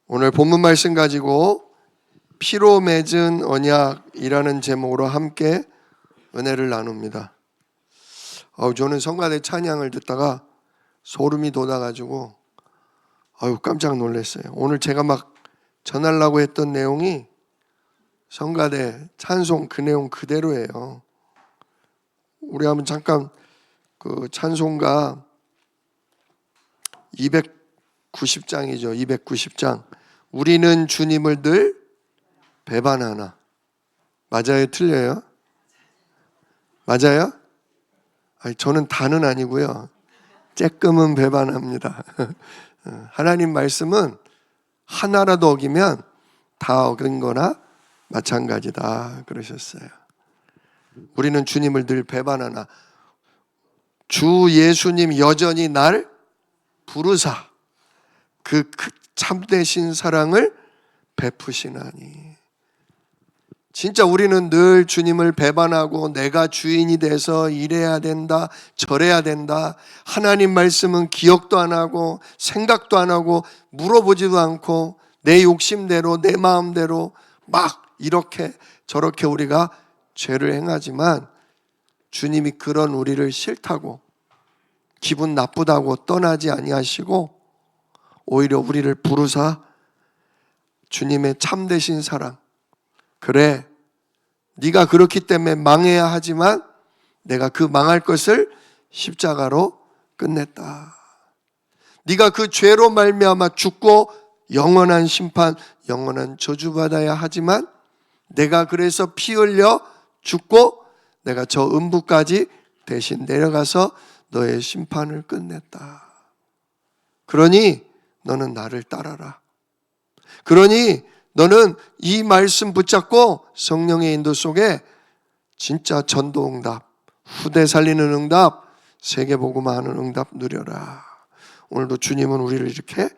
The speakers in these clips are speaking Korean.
오늘 본문 말씀 가지고 피로 맺은 언약이라는 제목으로 함께 은혜를 나눕니다. 저는 성가대 찬양을 듣다가 소름이 돋아가지고 깜짝 놀랐어요. 오늘 제가 막 전하려고 했던 내용이 성가대 찬송 그 내용 그대로예요. 우리 한번 잠깐 그 찬송가 290장이죠. 290장. 우리는 주님을 늘 배반하나. 맞아요? 틀려요? 맞아요? 저는 다는 아니고요. 쬐끔은 배반합니다. 하나님 말씀은 하나라도 어기면 다 어긴 거나 마찬가지다 그러셨어요. 우리는 주님을 늘 배반하나. 주 예수님 여전히 날 부르사 그 참되신 사랑을 베푸시나니. 진짜 우리는 늘 주님을 배반하고 내가 주인이 돼서 이래야 된다, 저래야 된다. 하나님 말씀은 기억도 안 하고 생각도 안 하고 물어보지도 않고 내 욕심대로 내 마음대로 막 이렇게 저렇게 우리가 죄를 행하지만 주님이 그런 우리를 싫다고 기분 나쁘다고 떠나지 아니하시고 오히려 우리를 부르사 주님의 참되신 사랑, 그래 네가 그렇기 때문에 망해야 하지만 내가 그 망할 것을 십자가로 끝냈다. 네가 그 죄로 말미암아 죽고 영원한 심판, 영원한 저주받아야 하지만 내가 그래서 피 흘려 죽고 내가 저 음부까지 대신 내려가서 너의 심판을 끝냈다. 그러니 너는 나를 따라라. 그러니 너는 이 말씀 붙잡고 성령의 인도 속에 진짜 전도 응답, 후대 살리는 응답, 세계복음화 하는 응답 누려라. 오늘도 주님은 우리를 이렇게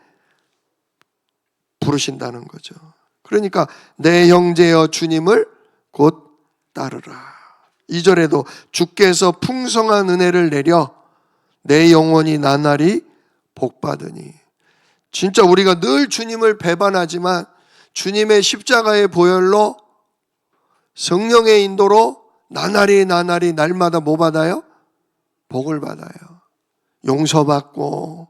부르신다는 거죠. 그러니까 내 형제여 주님을 곧 따르라. 2절에도 주께서 풍성한 은혜를 내려 내 영혼이 나날이 복받으니. 진짜 우리가 늘 주님을 배반하지만 주님의 십자가의 보혈로 성령의 인도로 나날이 날마다 뭐 받아요? 복을 받아요. 용서받고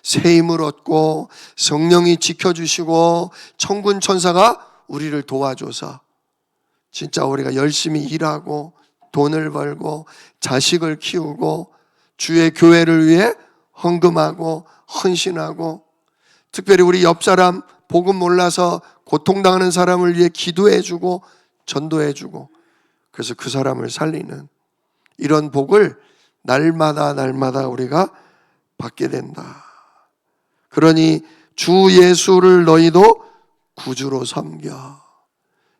새 힘을 얻고 성령이 지켜주시고 천군 천사가 우리를 도와줘서 진짜 우리가 열심히 일하고 돈을 벌고 자식을 키우고 주의 교회를 위해 헌금하고 헌신하고 특별히 우리 옆 사람 복음 몰라서 고통당하는 사람을 위해 기도해주고 전도해주고 그래서 그 사람을 살리는 이런 복을 날마다 우리가 받게 된다. 그러니 주 예수를 너희도 구주로 섬겨.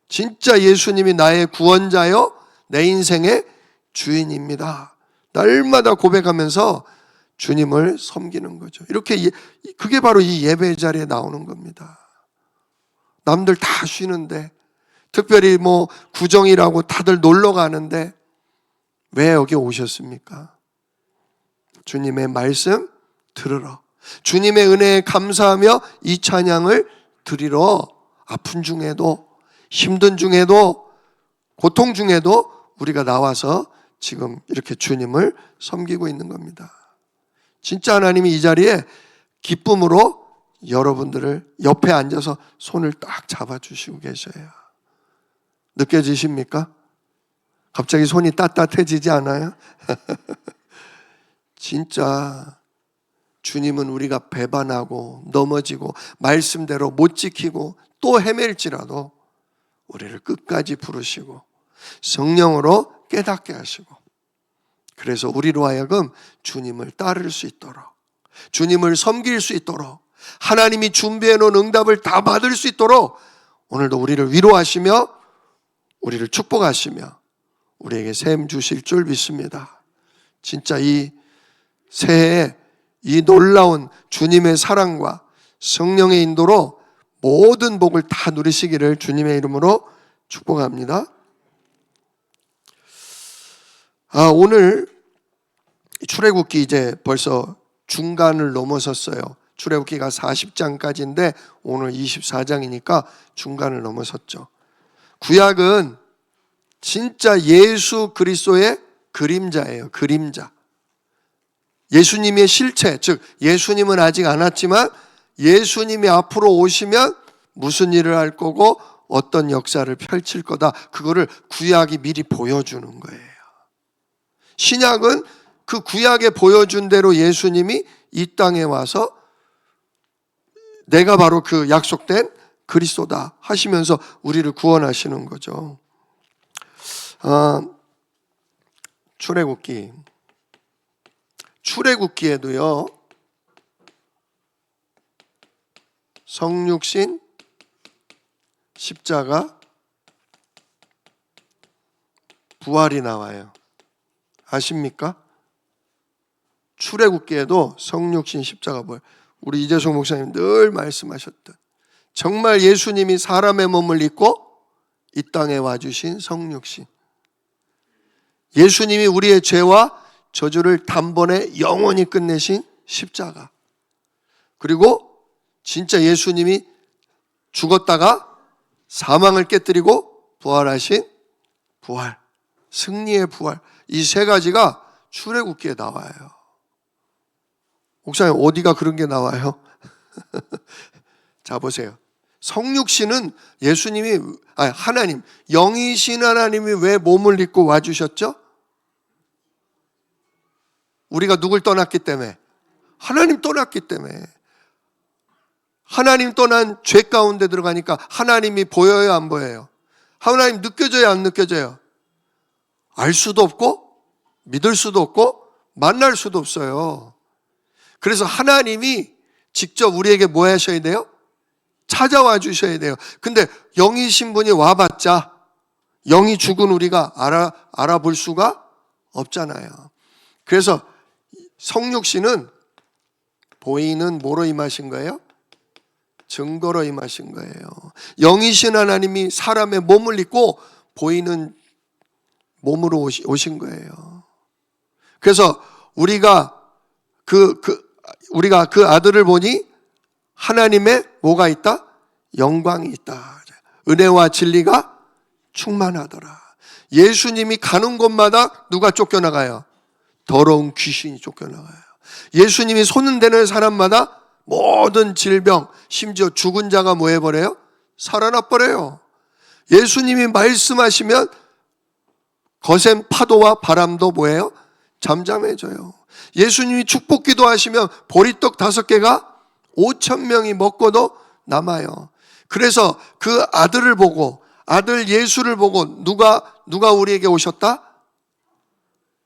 진짜 예수님이 나의 구원자요 내 인생의 주인입니다. 날마다 고백하면서 주님을 섬기는 거죠. 이렇게 그게 바로 이 예배 자리에 나오는 겁니다. 남들 다 쉬는데 특별히 뭐 구정이라고 다들 놀러 가는데 왜 여기 오셨습니까? 주님의 말씀 들으러, 주님의 은혜에 감사하며 이 찬양을 드리러 아픈 중에도 힘든 중에도 고통 중에도 우리가 나와서 지금 이렇게 주님을 섬기고 있는 겁니다. 진짜 하나님이 이 자리에 기쁨으로 여러분들을 옆에 앉아서 손을 딱 잡아주시고 계셔요. 느껴지십니까? 갑자기 손이 따뜻해지지 않아요? 진짜 주님은 우리가 배반하고 넘어지고 말씀대로 못 지키고 또 헤맬지라도 우리를 끝까지 부르시고 성령으로 깨닫게 하시고 그래서 우리로 하여금 주님을 따를 수 있도록 주님을 섬길 수 있도록 하나님이 준비해 놓은 응답을 다 받을 수 있도록 오늘도 우리를 위로하시며 우리를 축복하시며 우리에게 샘 주실 줄 믿습니다. 진짜 이 새해에 이 놀라운 주님의 사랑과 성령의 인도로 모든 복을 다 누리시기를 주님의 이름으로 축복합니다. 오늘 출애굽기 이제 벌써 중간을 넘어섰어요. 출애굽기가 40장까지인데 오늘 24장이니까 중간을 넘어섰죠. 구약은 진짜 예수 그리스도의 그림자예요. 그림자. 예수님의 실체, 즉 예수님은 아직 안 왔지만 예수님이 앞으로 오시면 무슨 일을 할 거고 어떤 역사를 펼칠 거다. 그거를 구약이 미리 보여주는 거예요. 신약은 그 구약에 보여준 대로 예수님이 이 땅에 와서 내가 바로 그 약속된 그리스도다 하시면서 우리를 구원하시는 거죠. 출애굽기에도요, 성육신, 십자가, 부활이 나와요. 아십니까? 출애굽기에도 성육신, 십자가, 부활. 우리 이재송 목사님 늘 말씀하셨던 정말 예수님이 사람의 몸을 입고 이 땅에 와주신 성육신. 예수님이 우리의 죄와 저주를 단번에 영원히 끝내신 십자가. 그리고 진짜 예수님이 죽었다가 사망을 깨뜨리고 부활하신 부활, 승리의 부활. 이 세 가지가 출애굽기에 나와요. 목사님 어디가 그런 게 나와요? 자 보세요. 성육신은 예수님이 하나님, 영이신 하나님이 왜 몸을 입고 와주셨죠? 우리가 누굴 떠났기 때문에? 하나님 떠났기 때문에. 하나님 떠난 죄 가운데 들어가니까 하나님이 보여요, 안 보여요? 하나님 느껴져요, 안 느껴져요? 알 수도 없고 믿을 수도 없고 만날 수도 없어요. 그래서 하나님이 직접 우리에게 뭐 하셔야 돼요? 찾아와 주셔야 돼요. 근데 영이신 분이 와봤자 영이 죽은 우리가 알아볼 수가 없잖아요. 그래서 성육신은 보이는 뭐로 임하신 거예요? 증거로 임하신 거예요. 영이신 하나님이 사람의 몸을 입고 보이는 몸으로 오신 거예요. 그래서 우리가 그 아들을 보니 하나님의 뭐가 있다? 영광이 있다. 은혜와 진리가 충만하더라. 예수님이 가는 곳마다 누가 쫓겨나가요? 더러운 귀신이 쫓겨나가요. 예수님이 손은대는 사람마다 모든 질병, 심지어 죽은 자가 뭐 해버려요? 살아나 버려요. 예수님이 말씀하시면 거센 파도와 바람도 뭐예요? 잠잠해져요. 예수님이 축복 기도하시면 보리떡 5개가 5,000명이 먹고도 남아요. 그래서 그 아들을 보고, 아들 예수를 보고 누가 우리에게 오셨다?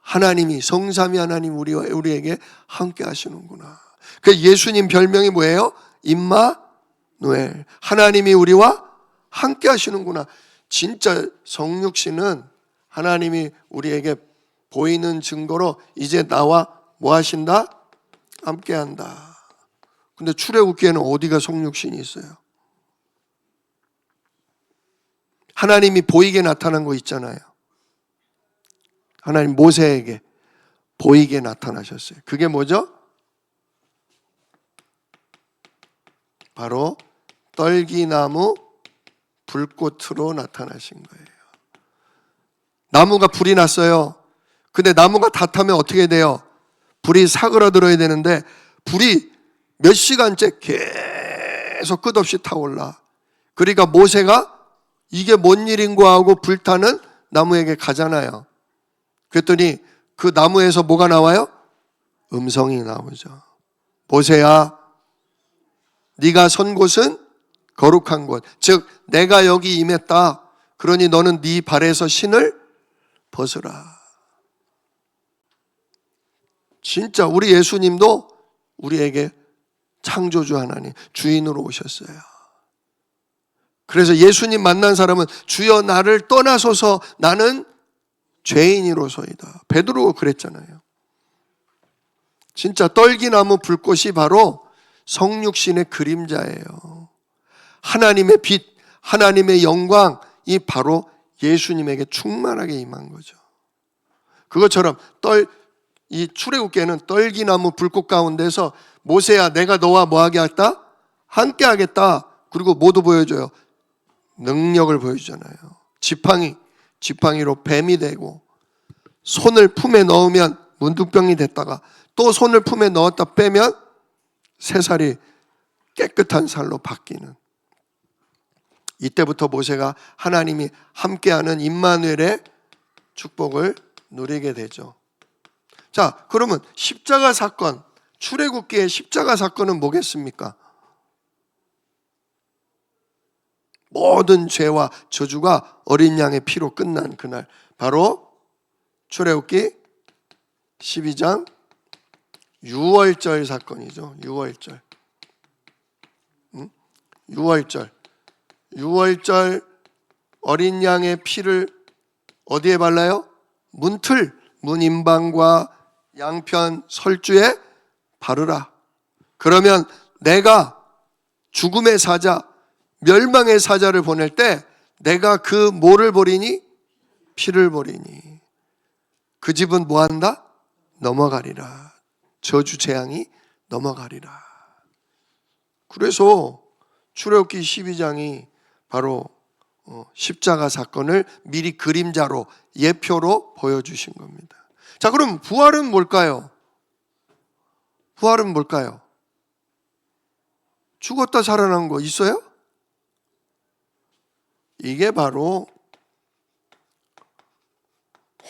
하나님이, 성삼위 하나님 우리에게 함께 하시는구나. 그 예수님 별명이 뭐예요? 임마누엘. 하나님이 우리와 함께 하시는구나. 진짜 성육신은 하나님이 우리에게 보이는 증거로 이제 나와 뭐 하신다? 함께 한다. 근데 출애굽기에는 어디가 성육신이 있어요? 하나님이 보이게 나타난 거 있잖아요. 하나님 모세에게 보이게 나타나셨어요. 그게 뭐죠? 바로 떨기나무 불꽃으로 나타나신 거예요. 나무가 불이 났어요. 근데 나무가 다 타면 어떻게 돼요? 불이 사그라들어야 되는데 불이 몇 시간째 계속 끝없이 타올라. 그러니까 모세가 이게 뭔 일인가 하고 불타는 나무에게 가잖아요. 그랬더니 그 나무에서 뭐가 나와요? 음성이 나오죠. 모세야, 네가 선 곳은 거룩한 곳. 즉 내가 여기 임했다. 그러니 너는 네 발에서 신을 벗으라. 진짜 우리 예수님도 우리에게 창조주 하나님, 주인으로 오셨어요. 그래서 예수님 만난 사람은 주여 나를 떠나소서 나는 죄인이로소이다. 베드로가 그랬잖아요. 진짜 떨기나무 불꽃이 바로 성육신의 그림자예요. 하나님의 빛, 하나님의 영광이 바로 예수님에게 충만하게 임한 거죠. 그것처럼 이 출애굽기에는 떨기나무 불꽃 가운데서 모세야 내가 너와 뭐하게 했다? 함께 하겠다. 그리고 뭐도 보여줘요? 능력을 보여주잖아요. 지팡이로 뱀이 되고, 손을 품에 넣으면 문둥병이 됐다가 또 손을 품에 넣었다 빼면 새살이 깨끗한 살로 바뀌는, 이때부터 모세가 하나님이 함께하는 임마누엘의 축복을 누리게 되죠. 자, 그러면 십자가 사건, 출애굽기의 십자가 사건은 뭐겠습니까? 모든 죄와 저주가 어린 양의 피로 끝난 그날, 바로 출애굽기 12장 유월절 사건이죠. 유월절 어린 양의 피를 어디에 발라요? 문틀, 문인방과 양편 설주에 바르라. 그러면 내가 죽음의 사자, 멸망의 사자를 보낼 때 내가 그 뭐를 버리니? 피를 버리니 그 집은 뭐한다? 넘어가리라. 저주 재앙이 넘어가리라. 그래서 출애굽기 12장이 바로 십자가 사건을 미리 그림자로, 예표로 보여주신 겁니다. 자, 그럼 부활은 뭘까요? 부활은 뭘까요? 죽었다 살아난 거 있어요? 이게 바로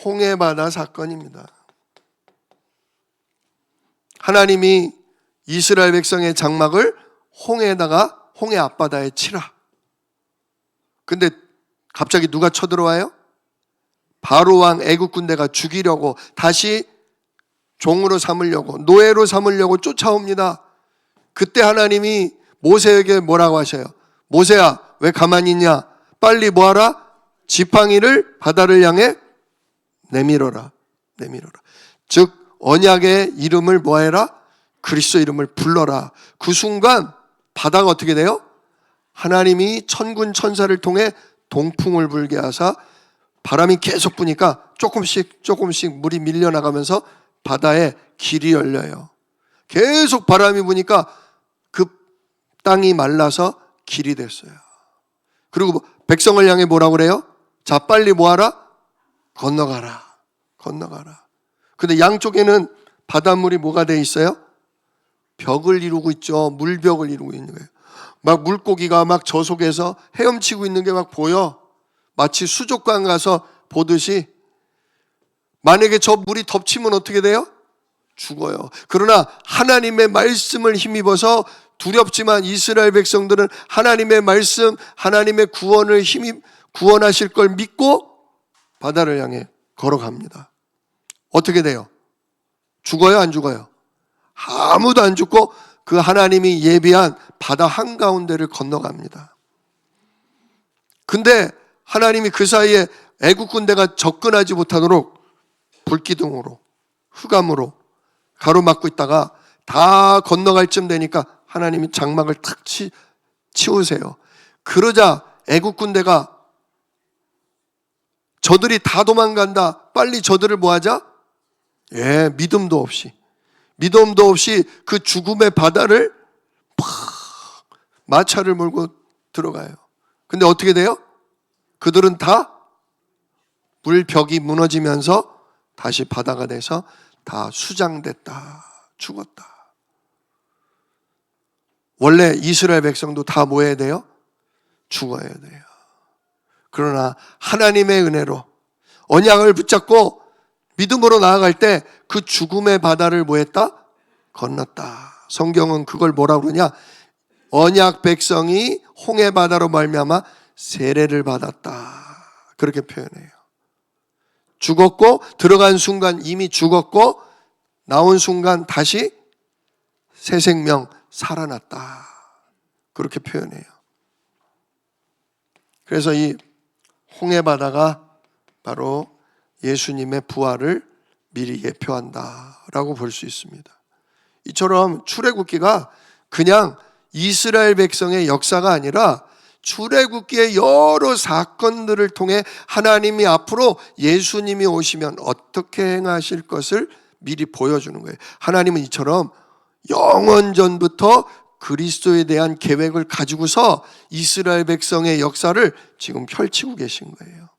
홍해바다 사건입니다. 하나님이 이스라엘 백성의 장막을 홍해 앞바다에 치라. 근데 갑자기 누가 쳐들어와요? 바로 왕 애굽 군대가 죽이려고, 다시 종으로 삼으려고, 노예로 삼으려고 쫓아옵니다. 그때 하나님이 모세에게 뭐라고 하셔요? 모세야, 왜 가만히 있냐? 빨리 뭐하라? 지팡이를 바다를 향해 내밀어라. 즉 언약의 이름을 뭐해라? 그리스도 이름을 불러라. 그 순간 바다가 어떻게 돼요? 하나님이 천군 천사를 통해 동풍을 불게 하사 바람이 계속 부니까 조금씩 물이 밀려나가면서 바다에 길이 열려요. 계속 바람이 부니까 그 땅이 말라서 길이 됐어요. 그리고 백성을 향해 뭐라고 그래요? 자, 빨리 뭐하라? 건너가라. 근데 양쪽에는 바닷물이 뭐가 돼 있어요? 벽을 이루고 있죠. 물벽을 이루고 있는 거예요. 막 물고기가 막 저 속에서 헤엄치고 있는 게 막 보여. 마치 수족관 가서 보듯이. 만약에 저 물이 덮치면 어떻게 돼요? 죽어요. 그러나 하나님의 말씀을 힘입어서, 두렵지만 이스라엘 백성들은 하나님의 말씀, 하나님의 구원하실 걸 믿고 바다를 향해 걸어갑니다. 어떻게 돼요? 죽어요? 안 죽어요? 아무도 안 죽고 그 하나님이 예비한 바다 한가운데를 건너갑니다. 근데 하나님이 그 사이에 애국 군대가 접근하지 못하도록 불기둥으로, 흑암으로 가로막고 있다가 다 건너갈 쯤 되니까 하나님이 장막을 탁 치우세요. 그러자 애국 군대가 저들이 다 도망간다. 빨리 저들을 뭐하자? 믿음도 없이 그 죽음의 바다를 팍 마차를 몰고 들어가요. 근데 어떻게 돼요? 그들은 다 물벽이 무너지면서 다시 바다가 돼서 다 수장됐다. 죽었다. 원래 이스라엘 백성도 다 뭐 해야 돼요? 죽어야 돼요. 그러나 하나님의 은혜로 언약을 붙잡고 믿음으로 나아갈 때 그 죽음의 바다를 뭐 했다? 건넜다. 성경은 그걸 뭐라고 그러냐? 언약 백성이 홍해 바다로 말미암아 세례를 받았다. 그렇게 표현해요. 죽었고 들어간 순간 이미 죽었고 나온 순간 다시 새 생명 살아났다. 그렇게 표현해요. 그래서 이 홍해 바다가 바로 예수님의 부활을 미리 예표한다라고 볼 수 있습니다. 이처럼 출애굽기가 그냥 이스라엘 백성의 역사가 아니라 출애굽기의 여러 사건들을 통해 하나님이 앞으로 예수님이 오시면 어떻게 행하실 것을 미리 보여주는 거예요. 하나님은 이처럼 영원 전부터 그리스도에 대한 계획을 가지고서 이스라엘 백성의 역사를 지금 펼치고 계신 거예요.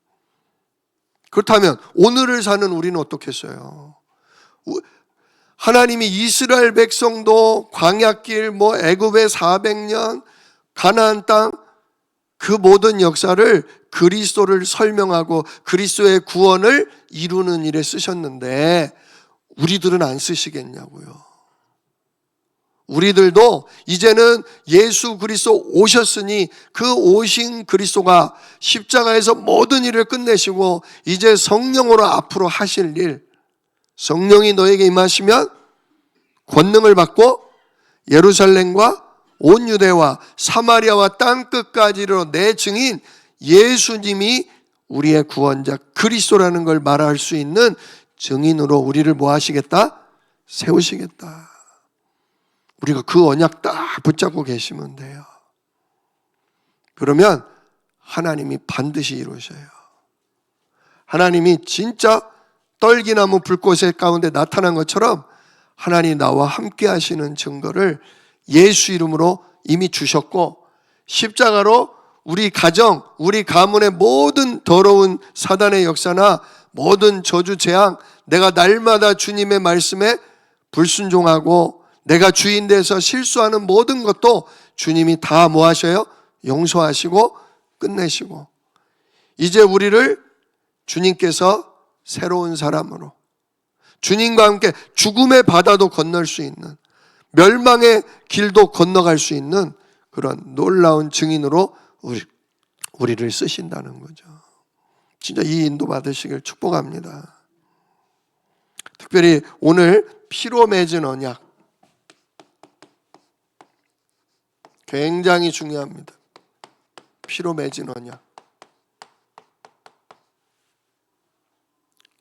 그렇다면 오늘을 사는 우리는 어떻겠어요? 하나님이 이스라엘 백성도 광야길, 애굽의 400년, 가나안 땅, 그 모든 역사를 그리스도를 설명하고 그리스도의 구원을 이루는 일에 쓰셨는데 우리들은 안 쓰시겠냐고요. 우리들도 이제는 예수 그리스도 오셨으니 그 오신 그리스도가 십자가에서 모든 일을 끝내시고 이제 성령으로 앞으로 하실 일, 성령이 너에게 임하시면 권능을 받고 예루살렘과 온 유대와 사마리아와 땅끝까지로 내 증인 예수님이 우리의 구원자 그리스도라는 걸 말할 수 있는 증인으로 우리를 뭐 하시겠다? 세우시겠다. 우리가 그 언약 딱 붙잡고 계시면 돼요. 그러면 하나님이 반드시 이루셔요. 하나님이 진짜 떨기나무 불꽃의 가운데 나타난 것처럼 하나님 나와 함께 하시는 증거를 예수 이름으로 이미 주셨고 십자가로 우리 가정, 우리 가문의 모든 더러운 사단의 역사나 모든 저주 재앙, 내가 날마다 주님의 말씀에 불순종하고 내가 주인 돼서 실수하는 모든 것도 주님이 다 뭐 하셔요? 용서하시고 끝내시고 이제 우리를 주님께서 새로운 사람으로 주님과 함께 죽음의 바다도 건널 수 있는 멸망의 길도 건너갈 수 있는 그런 놀라운 증인으로 우리를 쓰신다는 거죠. 진짜 이 인도 받으시길 축복합니다. 특별히 오늘 피로 맺은 언약 굉장히 중요합니다. 피로 맺은 언약.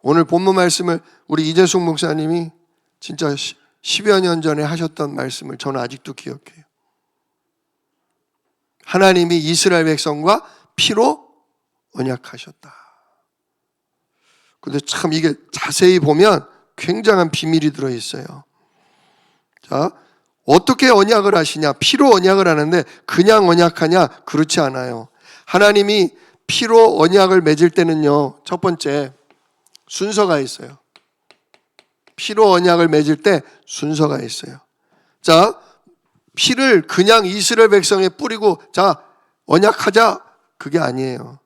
오늘 본문 말씀을 우리 이재숙 목사님이 진짜 10여 년 전에 하셨던 말씀을 저는 아직도 기억해요. 하나님이 이스라엘 백성과 피로 언약하셨다. 근데 참 이게 자세히 보면 굉장한 비밀이 들어있어요. 자, 어떻게 언약을 하시냐? 피로 언약을 하는데 그냥 언약하냐? 그렇지 않아요. 하나님이 피로 언약을 맺을 때는요, 첫 번째 순서가 있어요. 피로 언약을 맺을 때 순서가 있어요. 자, 피를 그냥 이스라엘 백성에 뿌리고 자, 언약하자. 그게 아니에요.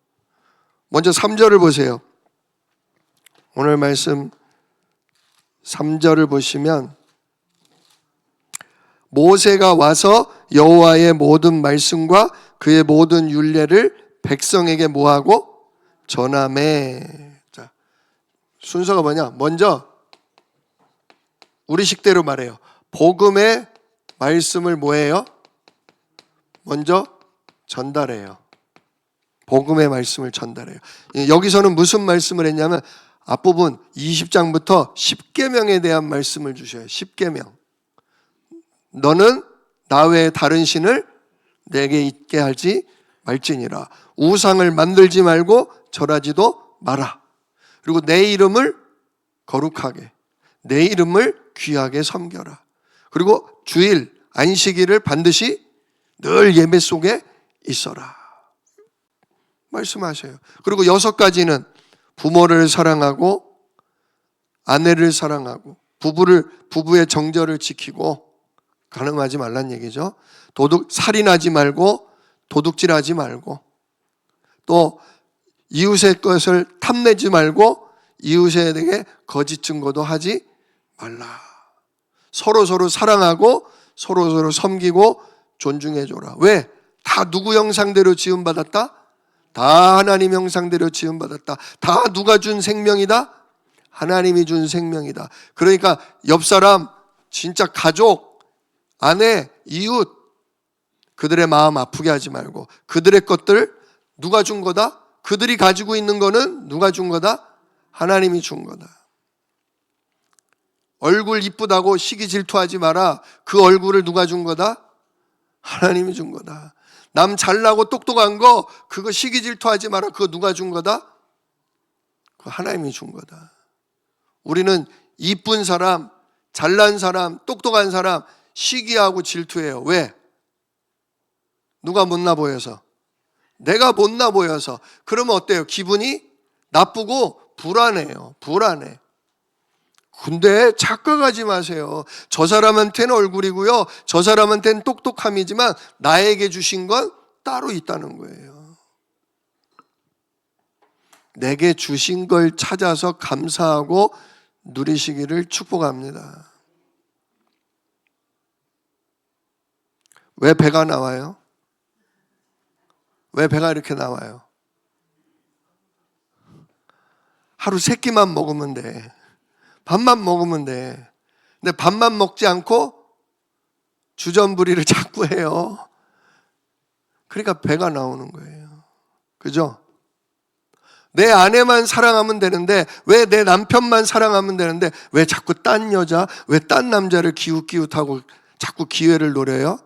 먼저 3절을 보세요. 오늘 말씀 3절을 보시면 모세가 와서 여호와의 모든 말씀과 그의 모든 율례를 백성에게 뭐하고 전하매. 자, 순서가 뭐냐? 먼저 우리 식대로 말해요. 복음의 말씀을 뭐해요? 먼저 전달해요. 복음의 말씀을 전달해요. 여기서는 무슨 말씀을 했냐면 앞부분 20장부터 10계명에 대한 말씀을 주셔요. 10계명. 너는 나 외에 다른 신을 내게 있게 하지 말지니라. 우상을 만들지 말고 절하지도 마라. 그리고 내 이름을 거룩하게, 내 이름을 귀하게 섬겨라. 그리고 주일, 안식일을 반드시 늘 예배 속에 있어라. 말씀하셔요. 그리고 6가지는 부모를 사랑하고 아내를 사랑하고 부부의 정절을 지키고 가늠하지 말란 얘기죠. 살인하지 말고 도둑질하지 말고 또 이웃의 것을 탐내지 말고 이웃에게 거짓 증거도 하지 말라. 서로 사랑하고 서로 섬기고 존중해줘라. 왜? 다 누구 형상대로 지음받았다? 다 하나님 형상대로 지음받았다. 다 누가 준 생명이다? 하나님이 준 생명이다. 그러니까 옆 사람, 진짜 가족, 아내, 이웃 그들의 마음 아프게 하지 말고 그들의 것들 누가 준 거다? 그들이 가지고 있는 거는 누가 준 거다? 하나님이 준 거다. 얼굴 이쁘다고 시기 질투하지 마라. 그 얼굴을 누가 준 거다? 하나님이 준 거다. 남 잘나고 똑똑한 거 그거 시기 질투하지 마라. 그거 누가 준 거다? 그거 하나님이 준 거다. 우리는 이쁜 사람, 잘난 사람, 똑똑한 사람 시기하고 질투해요. 왜? 누가 못나 보여서. 내가 못나 보여서. 그러면 어때요? 기분이 나쁘고 불안해요. 불안해. 근데 착각하지 마세요. 저 사람한테는 얼굴이고요, 저 사람한테는 똑똑함이지만 나에게 주신 건 따로 있다는 거예요. 내게 주신 걸 찾아서 감사하고 누리시기를 축복합니다. 왜 배가 나와요? 왜 배가 이렇게 나와요? 하루 3끼만 먹으면 돼. 밥만 먹으면 돼. 근데 밥만 먹지 않고 주전부리를 자꾸 해요. 그러니까 배가 나오는 거예요. 그죠? 내 아내만 사랑하면 되는데, 왜 내 남편만 사랑하면 되는데 왜 자꾸 딴 여자, 왜 딴 남자를 기웃기웃하고 자꾸 기회를 노려요?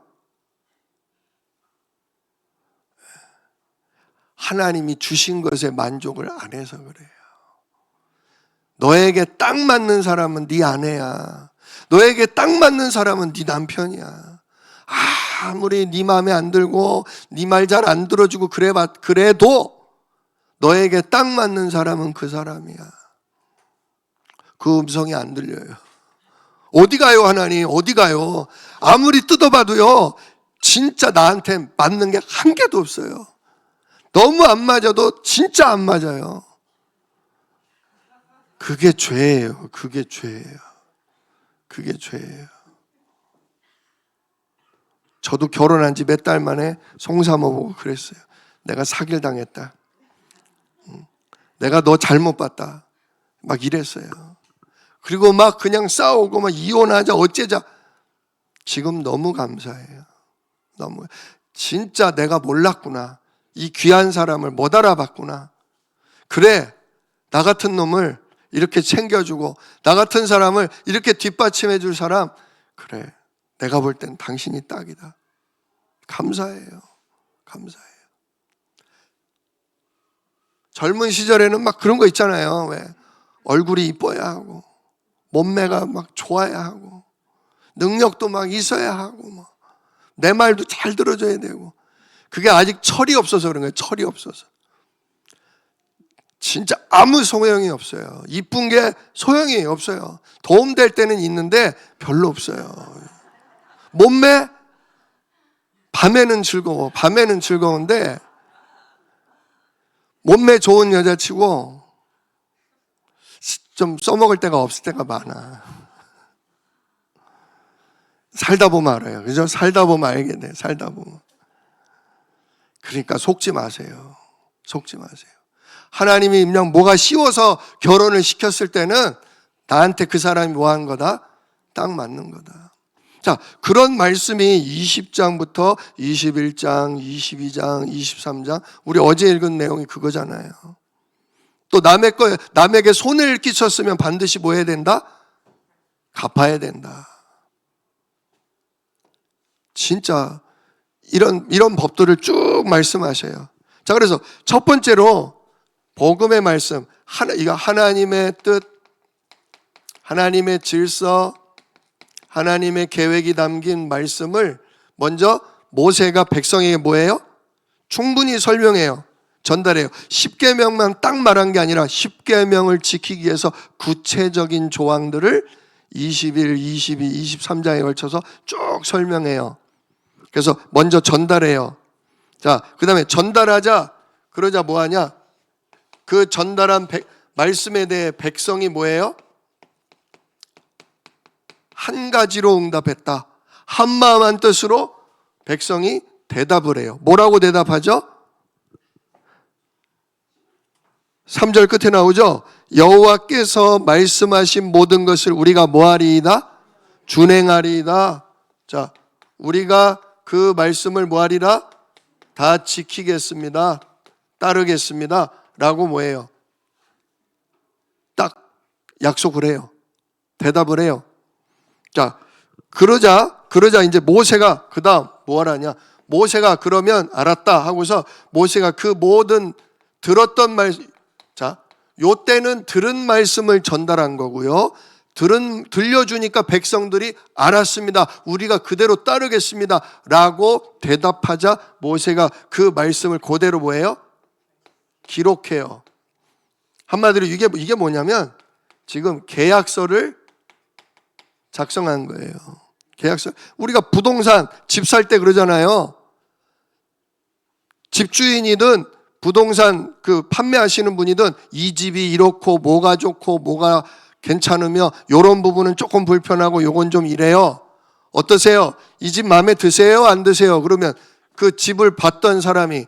하나님이 주신 것에 만족을 안 해서 그래요. 너에게 딱 맞는 사람은 네 아내야. 너에게 딱 맞는 사람은 네 남편이야. 아무리 네 마음에 안 들고 네 말 잘 안 들어주고 그래도 너에게 딱 맞는 사람은 그 사람이야. 그 음성이 안 들려요. 어디 가요, 하나님? 어디 가요? 아무리 뜯어봐도요, 진짜 나한테 맞는 게 한 개도 없어요. 너무 안 맞아도 진짜 안 맞아요. 그게 죄예요. 그게 죄예요. 그게 죄예요. 저도 결혼한 지 몇 달 만에 송사모 보고 그랬어요. 내가 사기를 당했다. 내가 너 잘못 봤다. 막 이랬어요. 그리고 막 그냥 싸우고 막 이혼하자 어째자. 지금 너무 감사해요. 너무 진짜 내가 몰랐구나. 이 귀한 사람을 못 알아봤구나. 그래, 나 같은 놈을 이렇게 챙겨주고 나 같은 사람을 이렇게 뒷받침해 줄 사람, 그래, 내가 볼 땐 당신이 딱이다. 감사해요. 감사해요. 젊은 시절에는 막 그런 거 있잖아요. 왜? 얼굴이 이뻐야 하고 몸매가 막 좋아야 하고 능력도 막 있어야 하고 내 말도 잘 들어줘야 되고. 그게 아직 철이 없어서 그런 거예요. 철이 없어서. 진짜 아무 소용이 없어요. 이쁜 게 소용이 없어요. 도움될 때는 있는데 별로 없어요. 몸매? 밤에는 즐거워. 밤에는 즐거운데 몸매 좋은 여자치고 좀 써먹을 데가 없을 때가 많아. 살다 보면 알아요. 그죠? 살다 보면 알게 돼. 살다 보면. 그러니까 속지 마세요. 속지 마세요. 하나님이 그냥 뭐가 쉬워서 결혼을 시켰을 때는 나한테 그 사람이 뭐 한 거다? 딱 맞는 거다. 자, 그런 말씀이 20장부터 21장, 22장, 23장, 우리 어제 읽은 내용이 그거잖아요. 또 남에게 손해를 끼쳤으면 반드시 뭐 해야 된다? 갚아야 된다. 진짜 이런 법들을 쭉 말씀하셔요. 자, 그래서 첫 번째로 복음의 말씀, 이거 하나님의 뜻, 하나님의 질서, 하나님의 계획이 담긴 말씀을 먼저 모세가 백성에게 뭐예요? 충분히 설명해요. 전달해요. 10계명만 딱 말한 게 아니라 10계명을 지키기 위해서 구체적인 조항들을 21, 22, 23장에 걸쳐서 쭉 설명해요. 그래서 먼저 전달해요. 자, 그 다음에 전달하자. 그러자 뭐 하냐? 그 전달한 말씀에 대해 백성이 뭐예요? 한 가지로 응답했다. 한 마음 한 뜻으로 백성이 대답을 해요. 뭐라고 대답하죠? 3절 끝에 나오죠? 여호와께서 말씀하신 모든 것을 우리가 뭐하리이다? 준행하리이다. 자, 우리가 그 말씀을 뭐하리라? 다 지키겠습니다. 따르겠습니다. 라고 뭐예요? 딱 약속을 해요. 대답을 해요. 자, 그러자 이제 모세가 그 다음 뭐 하라냐? 모세가 그러면 알았다 하고서 모세가 그 모든 들었던 말, 자, 요 때는 들은 말씀을 전달한 거고요. 들려주니까 백성들이 알았습니다. 우리가 그대로 따르겠습니다. 라고 대답하자 모세가 그 말씀을 그대로 뭐예요? 기록해요. 한마디로 이게 뭐냐면 지금 계약서를 작성한 거예요. 계약서. 우리가 부동산 집 살 때 그러잖아요. 집주인이든 부동산 그 판매하시는 분이든 이 집이 이렇고 뭐가 좋고 뭐가 괜찮으며 요런 부분은 조금 불편하고 요건 좀 이래요. 어떠세요? 이 집 마음에 드세요? 안 드세요? 그러면 그 집을 봤던 사람이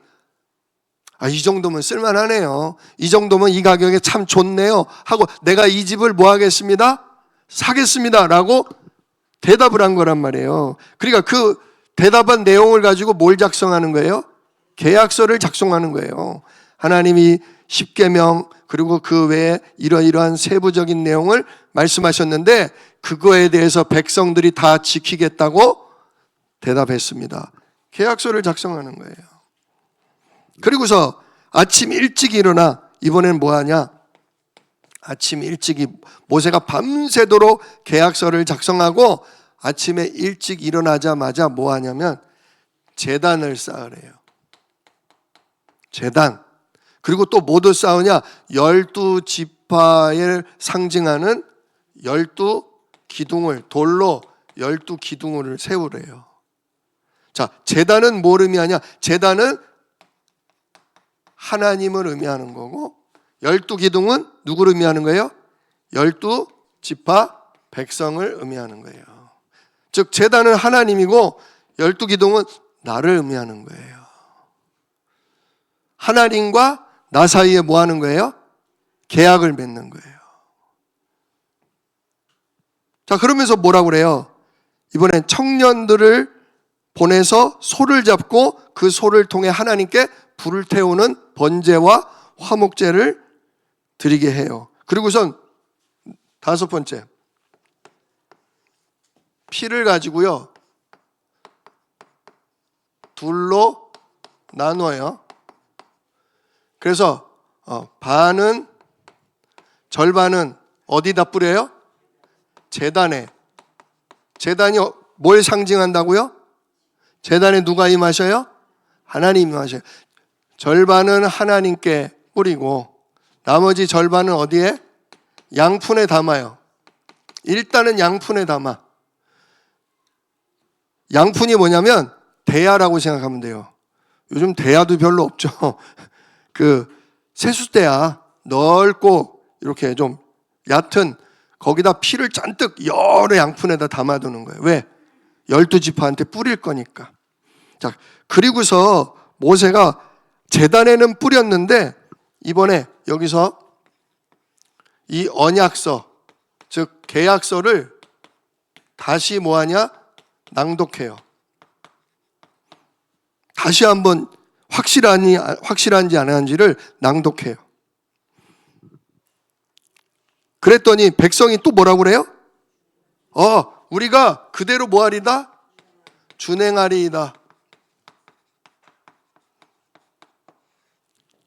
이 정도면 쓸만하네요. 이 정도면 이 가격에 참 좋네요. 하고 내가 이 집을 뭐 하겠습니다? 사겠습니다. 라고 대답을 한 거란 말이에요. 그러니까 그 대답한 내용을 가지고 뭘 작성하는 거예요? 계약서를 작성하는 거예요. 하나님이 십계명 그리고 그 외에 이러이러한 세부적인 내용을 말씀하셨는데 그거에 대해서 백성들이 다 지키겠다고 대답했습니다. 계약서를 작성하는 거예요. 그리고서 아침 일찍 일어나 이번엔 뭐 하냐? 아침 일찍이 모세가 밤새도록 계약서를 작성하고 아침에 일찍 일어나자마자 뭐 하냐면 제단을 쌓으래요. 제단. 그리고 또 뭐도 쌓으냐? 12지파를 상징하는 12기둥을 돌로 12기둥을 세우래요. 자, 제단은 뭘 의미하냐? 제단은 하나님을 의미하는 거고 12기둥은 누구를 의미하는 거예요? 12지파 백성을 의미하는 거예요. 즉 제단은 하나님이고 12기둥은 나를 의미하는 거예요. 하나님과 나 사이에 뭐 하는 거예요? 계약을 맺는 거예요. 자, 그러면서 뭐라고 그래요? 이번엔 청년들을 보내서 소를 잡고 그 소를 통해 하나님께 불을 태우는 번제와 화목제를 드리게 해요. 그리고선 5번째, 피를 가지고요 둘로 나눠요. 그래서 반은 절반은 어디다 뿌려요? 제단에. 제단이 뭘 상징한다고요? 제단에 누가 임하셔요? 하나님이 임하셔요. 절반은 하나님께 뿌리고 나머지 절반은 어디에? 양푼에 담아요. 일단은 양푼에 담아. 양푼이 뭐냐면 대야라고 생각하면 돼요. 요즘 대야도 별로 없죠. 그 세숫대야 넓고 이렇게 좀 얕은 거기다 피를 잔뜩 여러 양푼에다 담아두는 거예요. 왜? 12지파한테 뿌릴 거니까. 자, 그리고서 모세가 제단에는 뿌렸는데 이번에 여기서 이 언약서, 즉 계약서를 다시 뭐하냐? 낭독해요. 다시 한번 확실한지 안 한지를 낭독해요. 그랬더니 백성이 또 뭐라고 그래요? 우리가 그대로 뭐하리다? 준행하리이다.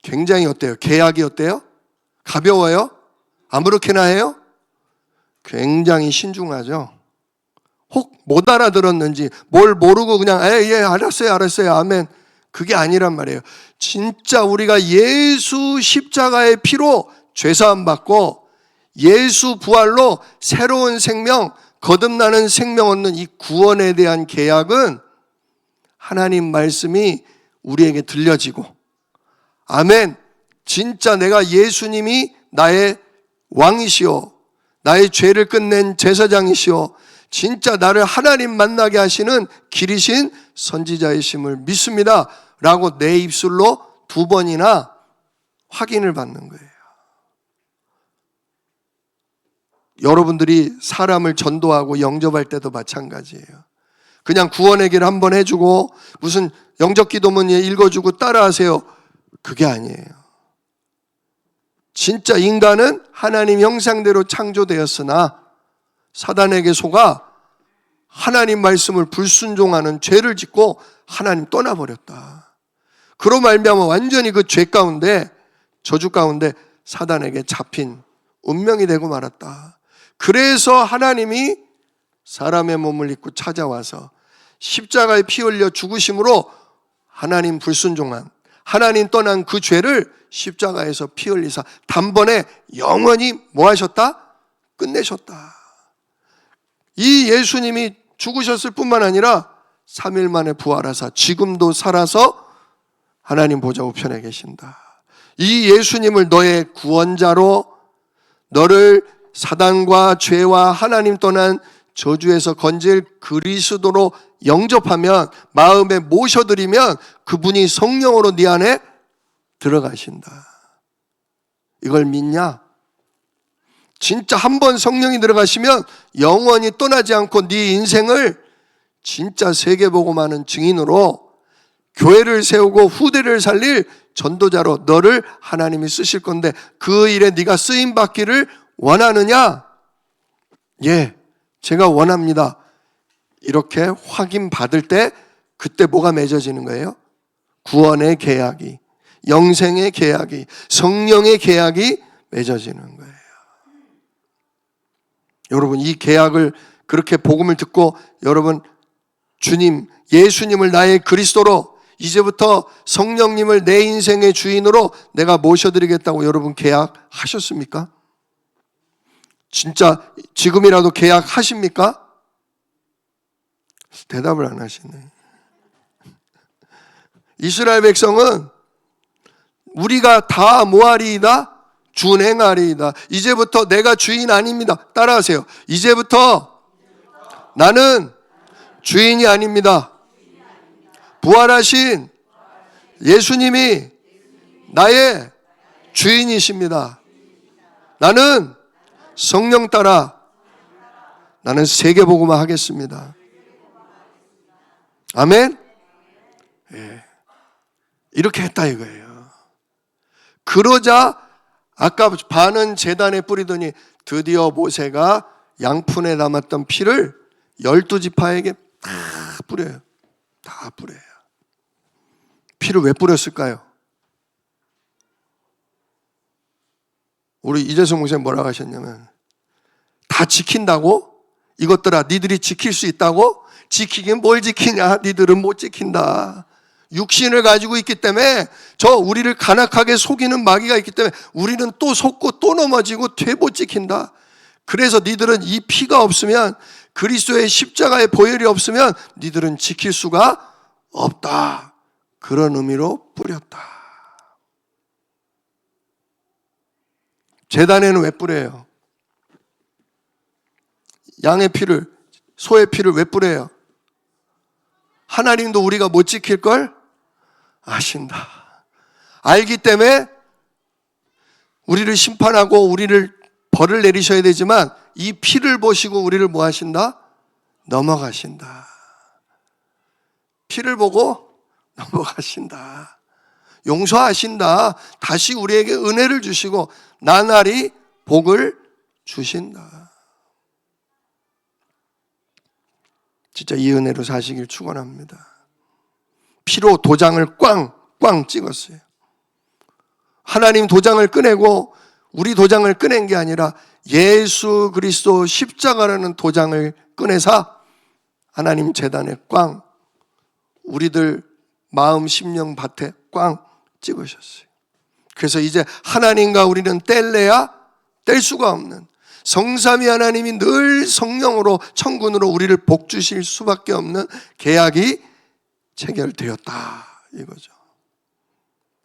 굉장히 어때요? 계약이 어때요? 가벼워요? 아무렇게나 해요? 굉장히 신중하죠. 혹 못 알아들었는지 뭘 모르고 그냥 예 알았어요 아멘, 그게 아니란 말이에요. 진짜 우리가 예수 십자가의 피로 죄사함 받고 예수 부활로 새로운 생명, 거듭나는 생명 얻는 이 구원에 대한 계약은 하나님 말씀이 우리에게 들려지고 아멘, 진짜 내가 예수님이 나의 왕이시오, 나의 죄를 끝낸 제사장이시오, 진짜 나를 하나님 만나게 하시는 길이신 선지자이심을 믿습니다 라고 내 입술로 2번이나 확인을 받는 거예요. 여러분들이 사람을 전도하고 영접할 때도 마찬가지예요. 그냥 구원의 길 한번 해주고 무슨 영접 기도문 읽어주고 따라하세요, 그게 아니에요. 진짜 인간은 하나님 형상대로 창조되었으나 사단에게 속아 하나님 말씀을 불순종하는 죄를 짓고 하나님 떠나버렸다. 그로 말미암아 완전히 그 죄 가운데, 저주 가운데 사단에게 잡힌 운명이 되고 말았다. 그래서 하나님이 사람의 몸을 입고 찾아와서 십자가에 피 흘려 죽으심으로 하나님 불순종한, 하나님 떠난 그 죄를 십자가에서 피 흘리사 단번에 영원히 뭐 하셨다? 끝내셨다. 이 예수님이 죽으셨을 뿐만 아니라 3일 만에 부활하사 지금도 살아서 하나님 보좌 우편에 계신다. 이 예수님을 너의 구원자로, 너를 사단과 죄와 하나님 떠난 저주에서 건질 그리스도로 영접하면, 마음에 모셔드리면 그분이 성령으로 네 안에 들어가신다. 이걸 믿냐? 진짜 한번 성령이 들어가시면 영원히 떠나지 않고 네 인생을 진짜 세계복음하는 증인으로, 교회를 세우고 후대를 살릴 전도자로 너를 하나님이 쓰실 건데, 그 일에 네가 쓰임받기를 원하느냐? 예, 제가 원합니다. 이렇게 확인받을 때 그때 뭐가 맺어지는 거예요? 구원의 계약이, 영생의 계약이, 성령의 계약이 맺어지는 거예요. 여러분, 이 계약을, 그렇게 복음을 듣고 여러분 주님, 예수님을 나의 그리스도로, 이제부터 성령님을 내 인생의 주인으로 내가 모셔드리겠다고 여러분 계약하셨습니까? 진짜 지금이라도 계약하십니까? 대답을 안 하시네. 이스라엘 백성은 우리가 다 뭐하리이다? 준행하리이다. 이제부터 내가 주인 아닙니다. 따라하세요. 이제부터 나는 주인이 아닙니다. 부활하신 예수님이 나의 주인이십니다. 나는 성령 따라 나는 세계복음화 하겠습니다. 아멘? 예. 이렇게 했다 이거예요. 그러자 아까 반은 제단에 뿌리더니 드디어 모세가 양푼에 담았던 피를 12지파에게 다 뿌려요. 다 뿌려요. 피를 왜 뿌렸을까요? 우리 이재성 목사님 뭐라고 하셨냐면, 다 지킨다고? 이것들아 니들이 지킬 수 있다고? 지키긴 뭘 지키냐? 니들은 못 지킨다. 육신을 가지고 있기 때문에, 우리를 간악하게 속이는 마귀가 있기 때문에 우리는 또 속고 또 넘어지고 못 지킨다. 그래서 니들은 이 피가 없으면, 그리스도의 십자가의 보혈이 없으면 니들은 지킬 수가 없다. 그런 의미로 뿌렸다. 제단에는 왜 뿌려요? 양의 피를, 소의 피를 왜 뿌려요? 하나님도 우리가 못 지킬 걸 아신다. 알기 때문에 우리를 심판하고 우리를 벌을 내리셔야 되지만, 이 피를 보시고 우리를 뭐 하신다? 넘어가신다. 피를 보고 넘어가신다. 용서하신다. 다시 우리에게 은혜를 주시고 나날이 복을 주신다. 진짜 이 은혜로 사시길 축원합니다. 피로 도장을 꽝꽝 찍었어요. 하나님 도장을 꺼내고 우리 도장을 꺼낸 게 아니라 예수 그리스도 십자가라는 도장을 꺼내사 하나님 제단에 꽝, 우리들 마음 심령 밭에 꽝 찍으셨어요. 그래서 이제 하나님과 우리는 뗄래야 뗄 수가 없는, 성삼위 하나님이 늘 성령으로 천군으로 우리를 복 주실 수밖에 없는 계약이 체결되었다 이거죠.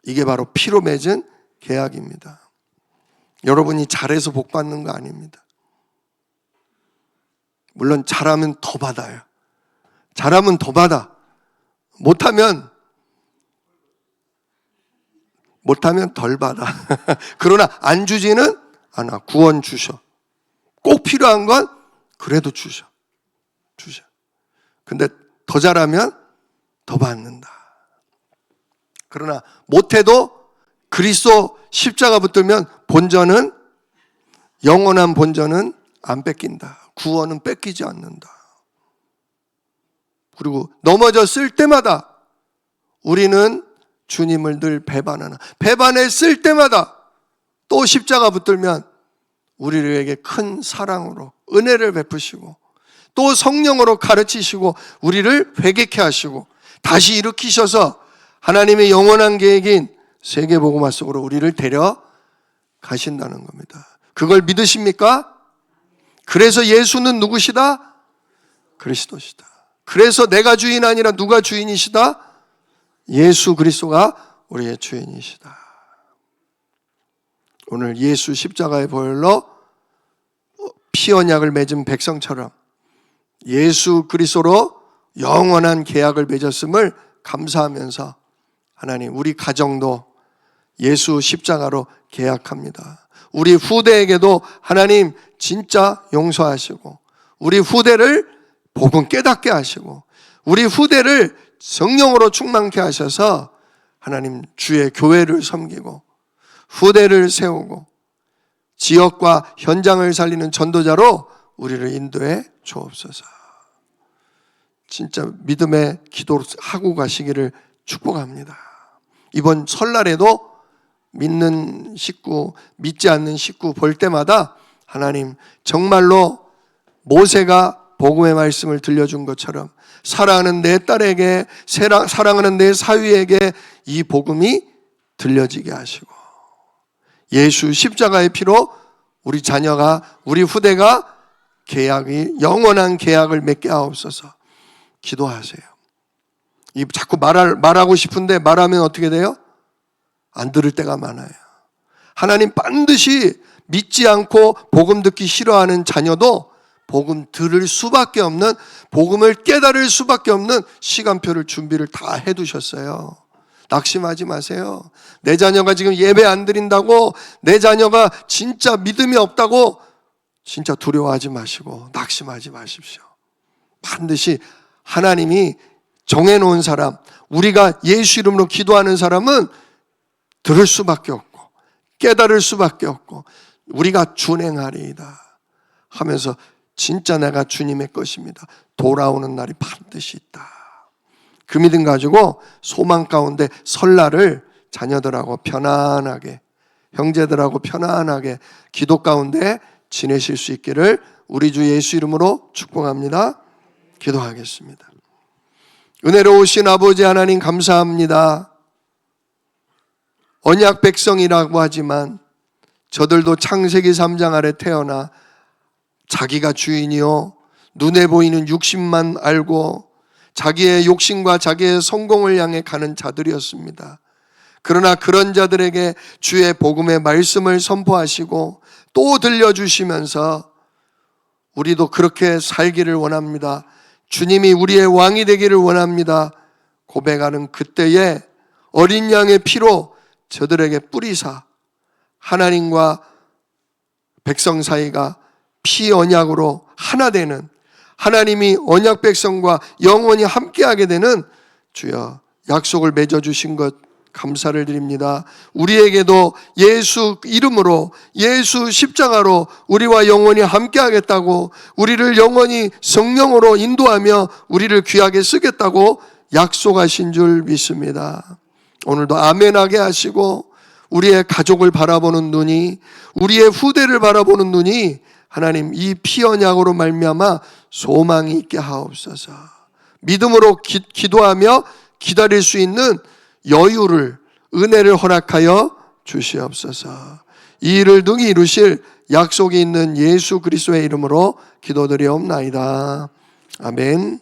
이게 바로 피로 맺은 계약입니다. 여러분이 잘해서 복 받는 거 아닙니다. 물론 잘하면 더 받아요. 잘하면 더 받아. 못하면 덜 받아. 그러나 안 주지는 않아. 구원 주셔. 꼭 필요한 건 그래도 주셔. 근데 더 잘하면 더 받는다. 그러나 못해도 그리스도 십자가 붙들면 본전은, 영원한 본전은 안 뺏긴다. 구원은 뺏기지 않는다. 그리고 넘어졌을 때마다 우리는 주님을 늘 배반하나, 배반했을 때마다 또 십자가 붙들면 우리에게 큰 사랑으로 은혜를 베푸시고 또 성령으로 가르치시고 우리를 회개케 하시고 다시 일으키셔서 하나님의 영원한 계획인 세계복음화 속으로 우리를 데려가신다는 겁니다. 그걸 믿으십니까? 그래서 예수는 누구시다? 그리스도시다. 그래서 내가 주인 아니라 누가 주인이시다? 예수 그리스도가 우리의 주인이시다. 오늘 예수 십자가의 보혈로 피 언약을 맺은 백성처럼 예수 그리스도로 영원한 계약을 맺었음을 감사하면서 하나님 우리 가정도 예수 십자가로 계약합니다. 우리 후대에게도 하나님 진짜 용서하시고 우리 후대를 복음 깨닫게 하시고 우리 후대를 성령으로 충만케 하셔서 하나님 주의 교회를 섬기고 후대를 세우고 지역과 현장을 살리는 전도자로 우리를 인도해 주옵소서. 진짜 믿음의 기도를 하고 가시기를 축복합니다. 이번 설날에도 믿는 식구, 믿지 않는 식구 볼 때마다 하나님 정말로 모세가 복음의 말씀을 들려준 것처럼 사랑하는 내 딸에게, 사랑하는 내 사위에게 이 복음이 들려지게 하시고 예수 십자가의 피로 우리 자녀가, 우리 후대가 계약이 영원한 계약을 맺게 하옵소서. 기도하세요. 이 자꾸 말하고 싶은데 말하면 어떻게 돼요? 안 들을 때가 많아요. 하나님 반드시 믿지 않고 복음 듣기 싫어하는 자녀도 복음 들을 수밖에 없는, 복음을 깨달을 수밖에 없는 시간표를 준비를 다 해두셨어요. 낙심하지 마세요. 내 자녀가 지금 예배 안 드린다고, 내 자녀가 진짜 믿음이 없다고 진짜 두려워하지 마시고 낙심하지 마십시오. 반드시 하나님이 정해놓은 사람, 우리가 예수 이름으로 기도하는 사람은 들을 수밖에 없고 깨달을 수밖에 없고 우리가 준행하리이다 하면서 진짜 내가 주님의 것입니다. 돌아오는 날이 반드시 있다. 그 믿음 가지고 소망 가운데 설날을 자녀들하고 편안하게, 형제들하고 편안하게 기도 가운데 지내실 수 있기를 우리 주 예수 이름으로 축복합니다. 기도하겠습니다. 은혜로우신 아버지 하나님 감사합니다. 언약 백성이라고 하지만 저들도 창세기 3장 아래 태어나 자기가 주인이요 눈에 보이는 육신만 알고 자기의 욕심과 자기의 성공을 향해 가는 자들이었습니다. 그러나 그런 자들에게 주의 복음의 말씀을 선포하시고 또 들려주시면서 우리도 그렇게 살기를 원합니다. 주님이 우리의 왕이 되기를 원합니다. 고백하는 그때에 어린 양의 피로 저들에게 뿌리사 하나님과 백성 사이가 피 언약으로 하나 되는, 하나님이 언약 백성과 영원히 함께하게 되는 주여 약속을 맺어주신 것 감사를 드립니다. 우리에게도 예수 이름으로, 예수 십자가로 우리와 영원히 함께하겠다고, 우리를 영원히 성령으로 인도하며 우리를 귀하게 쓰겠다고 약속하신 줄 믿습니다. 오늘도 아멘하게 하시고 우리의 가족을 바라보는 눈이, 우리의 후대를 바라보는 눈이 하나님 이 피 언약으로 말미암아 소망이 있게 하옵소서. 믿음으로 기도하며 기다릴 수 있는 여유를, 은혜를 허락하여 주시옵소서. 이 일을 능히 이루실 약속이 있는 예수 그리스도의 이름으로 기도드리옵나이다. 아멘.